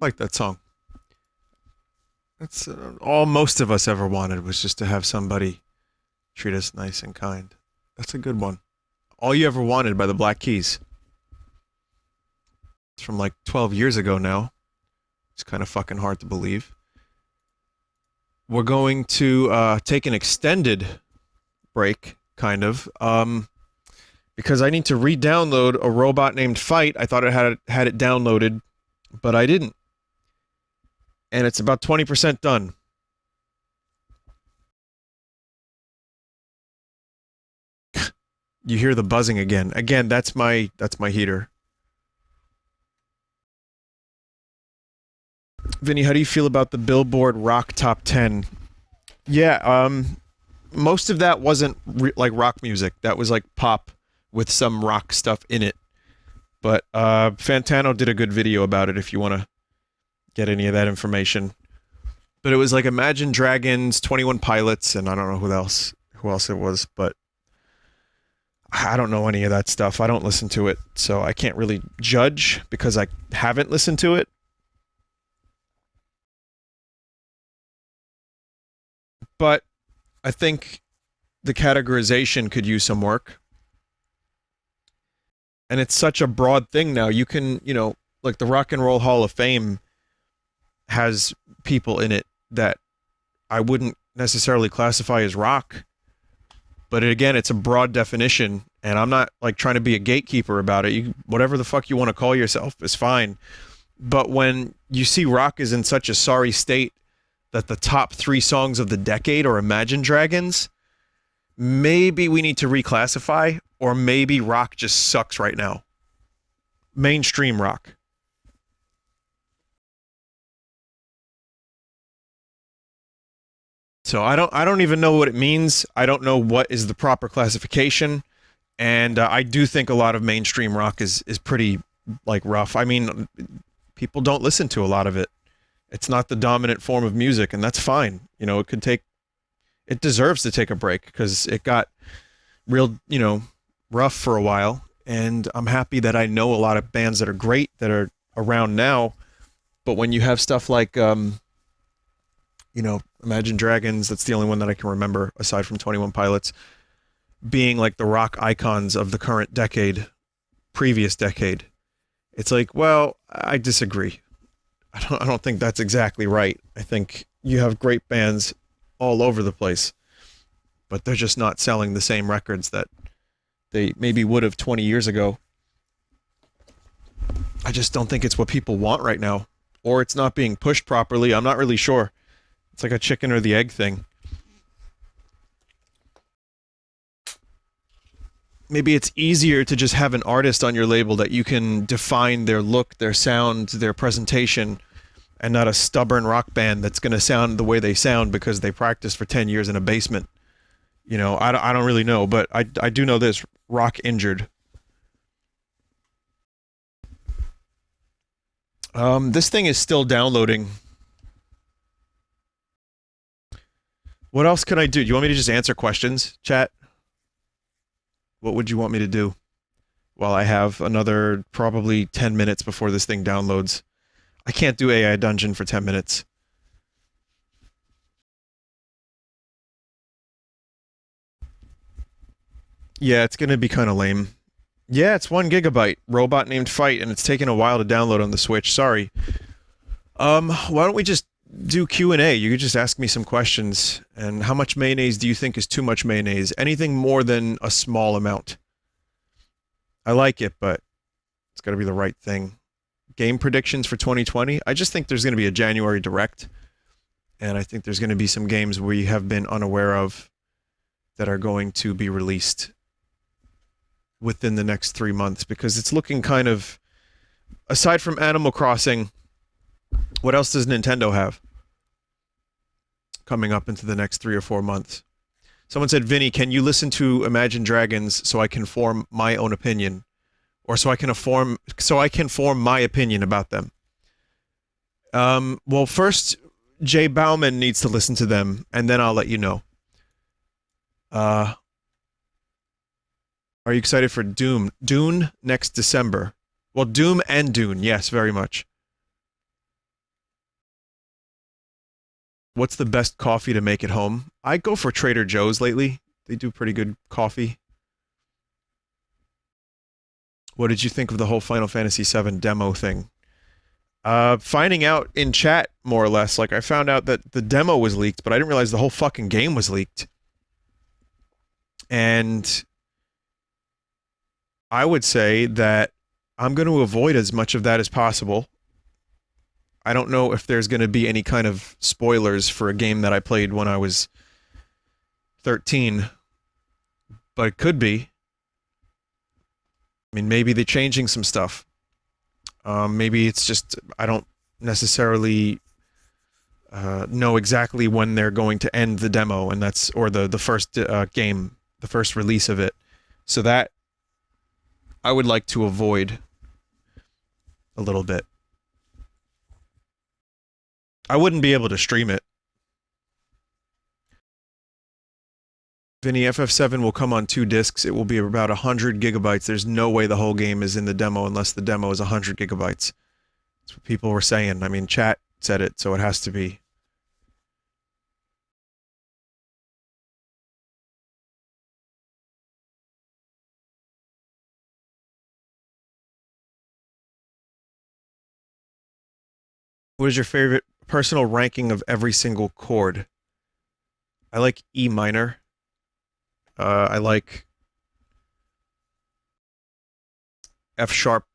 like that song. That's all most of us ever wanted was just to have somebody treat us nice and kind. That's a good one. All You Ever Wanted by the Black Keys. It's from like 12 years ago now. It's kind of fucking hard to believe. We're going to take an extended break, kind of, because I need to re-download A Robot Named Fight. I thought I had it downloaded, but I didn't. And it's about 20% done. You hear the buzzing again. Again, that's my heater. Vinny, how do you feel about the Billboard Rock Top 10? Yeah, most of that wasn't like rock music. That was like pop with some rock stuff in it. But Fantano did a good video about it if you want to get any of that information. But it was like Imagine Dragons, 21 Pilots, and I don't know who else it was, but I don't know any of that stuff. I don't listen to it, so I can't really judge because I haven't listened to it. But I think the categorization could use some work. And it's such a broad thing now. You can, like the Rock and Roll Hall of Fame has people in it that I wouldn't necessarily classify as rock. But again, it's a broad definition, and I'm not like trying to be a gatekeeper about it. Whatever the fuck you want to call yourself is fine. But when you see rock is in such a sorry state that the top 3 songs of the decade are Imagine Dragons, maybe we need to reclassify, or maybe rock just sucks right now. Mainstream rock. So I don't even know what it means. I don't know what is the proper classification, and I do think a lot of mainstream rock is pretty like rough. I mean, people don't listen to a lot of it. It's not the dominant form of music, and that's fine. It deserves to take a break because it got real, rough for a while, and I'm happy that I know a lot of bands that are great that are around now. But when you have stuff like Imagine Dragons, that's the only one that I can remember aside from 21 Pilots, being like the rock icons of the current decade, previous decade. It's like, well, I disagree. I don't think that's exactly right. I think you have great bands all over the place, but they're just not selling the same records that they maybe would have 20 years ago. I just don't think it's what people want right now, or it's not being pushed properly. I'm not really sure. It's like a chicken or the egg thing. Maybe it's easier to just have an artist on your label that you can define their look, their sound, their presentation, and not a stubborn rock band that's going to sound the way they sound because they practiced for 10 years in a basement. I don't really know, but I do know this. Rock injured. This thing is still downloading. What else can I do? Do you want me to just answer questions, chat? What would you want me to do? While I have another probably 10 minutes before this thing downloads. I can't do AI Dungeon for 10 minutes. Yeah, it's going to be kind of lame. Yeah, it's 1 gigabyte. Robot Named Fight, and it's taken a while to download on the Switch. Sorry. Why don't we just do Q&A? You could just ask me some questions. And how much mayonnaise do you think is too much mayonnaise? Anything more than a small amount. I like it, but it's got to be the right thing. Game predictions for 2020? I just think there's going to be a January Direct. And I think there's going to be some games we have been unaware of that are going to be released within the next 3 months. Because it's looking kind of... Aside from Animal Crossing, what else does Nintendo have coming up into the next 3 or 4 months? Someone said, Vinny, can you listen to Imagine Dragons so I can form my own opinion? Or so I can form my opinion about them? Well, first, Jay Bauman needs to listen to them, and then I'll let you know. Are you excited for Doom? Dune next December. Well, Doom and Dune, yes, very much. What's the best coffee to make at home? I go for Trader Joe's lately. They do pretty good coffee. What did you think of the whole Final Fantasy VII demo thing? Finding out in chat, more or less, like I found out that the demo was leaked, but I didn't realize the whole fucking game was leaked. And I would say that I'm going to avoid as much of that as possible. I don't know if there's going to be any kind of spoilers for a game that I played when I was 13, but it could be. I mean, maybe they're changing some stuff. Maybe it's just, I don't necessarily know exactly when they're going to end the demo, and that's, or the first game, the first release of it. So that I would like to avoid a little bit. I wouldn't be able to stream it. Vinny, FF7 will come on 2 discs. It will be about 100 gigabytes. There's no way the whole game is in the demo unless the demo is 100 gigabytes. That's what people were saying. I mean, chat said it, so it has to be. What is your favorite personal ranking of every single chord? I like E minor. I like F sharp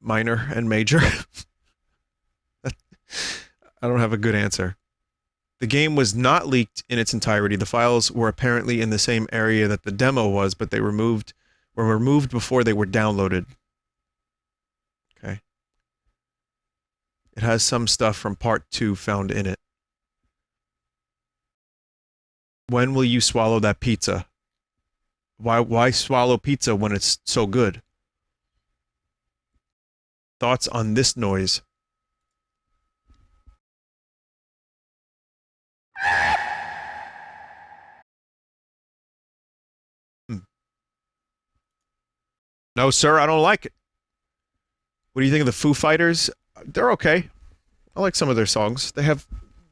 minor and major. I don't have a good answer. The game was not leaked in its entirety. The files were apparently in the same area that the demo was, but they were removed before they were downloaded. Okay. It has some stuff from part 2 found in it. When will you swallow that pizza? Why swallow pizza when it's so good? Thoughts on this noise? No, sir, I don't like it. What do you think of the Foo Fighters? They're okay. I like some of their songs. They have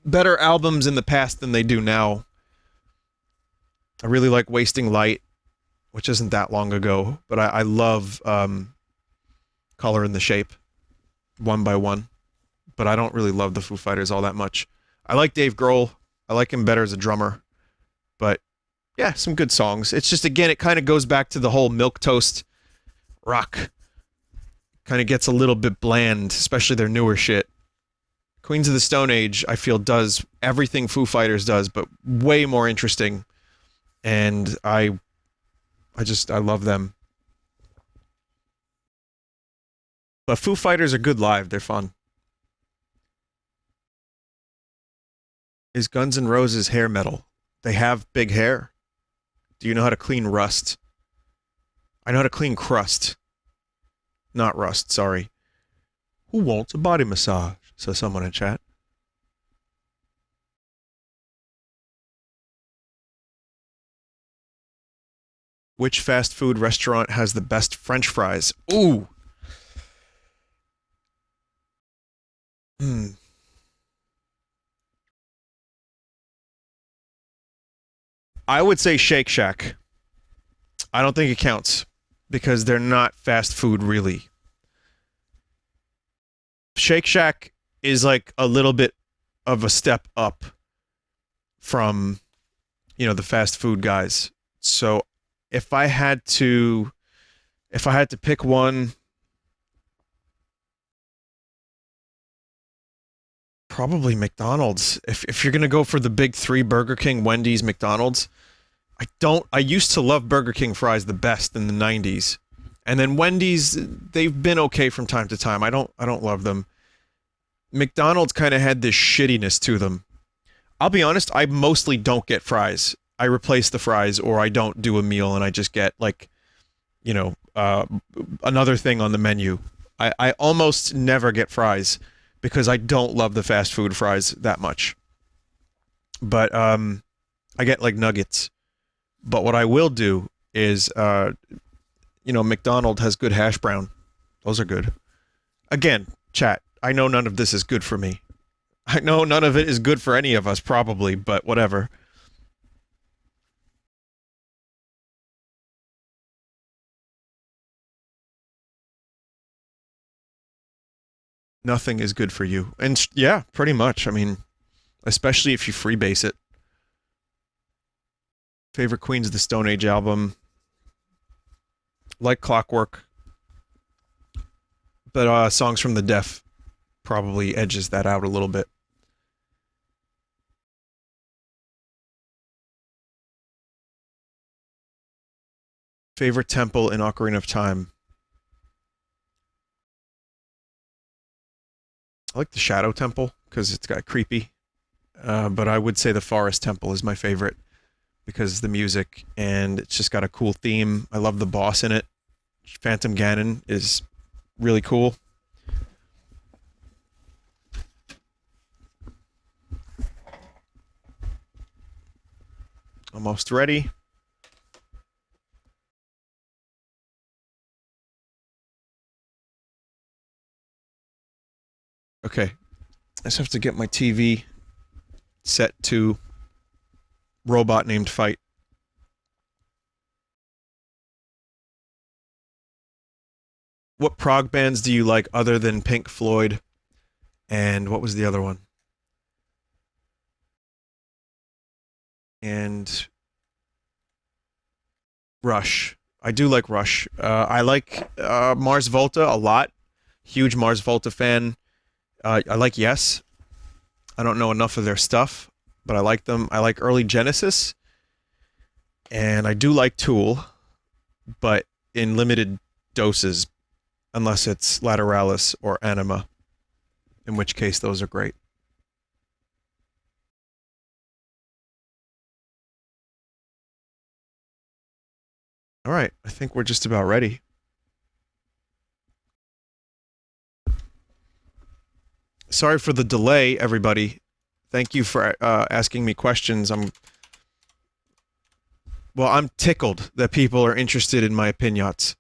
better albums in the past than they do now. I really like Wasting Light, which isn't that long ago, but I love Color in the Shape, One by One, but I don't really love the Foo Fighters all that much. I like Dave Grohl. I like him better as a drummer, but yeah, some good songs. It's just, again, it kind of goes back to the whole milquetoast rock. Kind of gets a little bit bland, especially their newer shit. Queens of the Stone Age, I feel, does everything Foo Fighters does, but way more interesting. And I love them. But Foo Fighters are good live. They're fun. Is Guns N' Roses hair metal? They have big hair. Do you know how to clean rust? I know how to clean crust. Not rust, sorry. Who wants a body massage? Says someone in chat. Which fast food restaurant has the best French fries? Ooh. I would say Shake Shack. I don't think it counts because they're not fast food, really. Shake Shack is like a little bit of a step up from, you know, the fast food guys. So if I had to pick one, probably McDonald's. If you're gonna go for the big three, Burger King, Wendy's, McDonald's, I used to love Burger King fries the best in the 90s. And then Wendy's, they've been okay from time to time. I don't love them. McDonald's kind of had this shittiness to them. I'll be honest, I mostly don't get fries. I replace the fries, or I don't do a meal and I just get, like, you know, another thing on the menu. I almost never get fries because I don't love the fast food fries that much. But I get, like, nuggets. But what I will do is, you know, McDonald's has good hash brown. Those are good. Again, chat, I know none of this is good for me. I know none of it is good for any of us, probably, but whatever. Nothing is good for you. And yeah, pretty much. I mean, especially if you freebase it. Favorite Queens of the Stone Age album. Like Clockwork. But Songs from the Deaf probably edges that out a little bit. Favorite temple in Ocarina of Time. I like the Shadow Temple because it's got creepy. But I would say the Forest Temple is my favorite because the music and it's just got a cool theme. I love the boss in it. Phantom Ganon is really cool. Almost ready. Okay. I just have to get my TV set to Robot Named Fight. What prog bands do you like other than Pink Floyd? And what was the other one? And Rush. I do like Rush. I like Mars Volta a lot. Huge Mars Volta fan. I like Yes. I don't know enough of their stuff, but I like them. I like early Genesis. And I do like Tool, but in limited doses, unless it's Lateralis or Anima, in which case those are great. All right, I think we're just about ready. Sorry for the delay, everybody. Thank you for asking me questions. I'm tickled that people are interested in my opinions.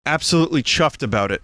Absolutely chuffed about it.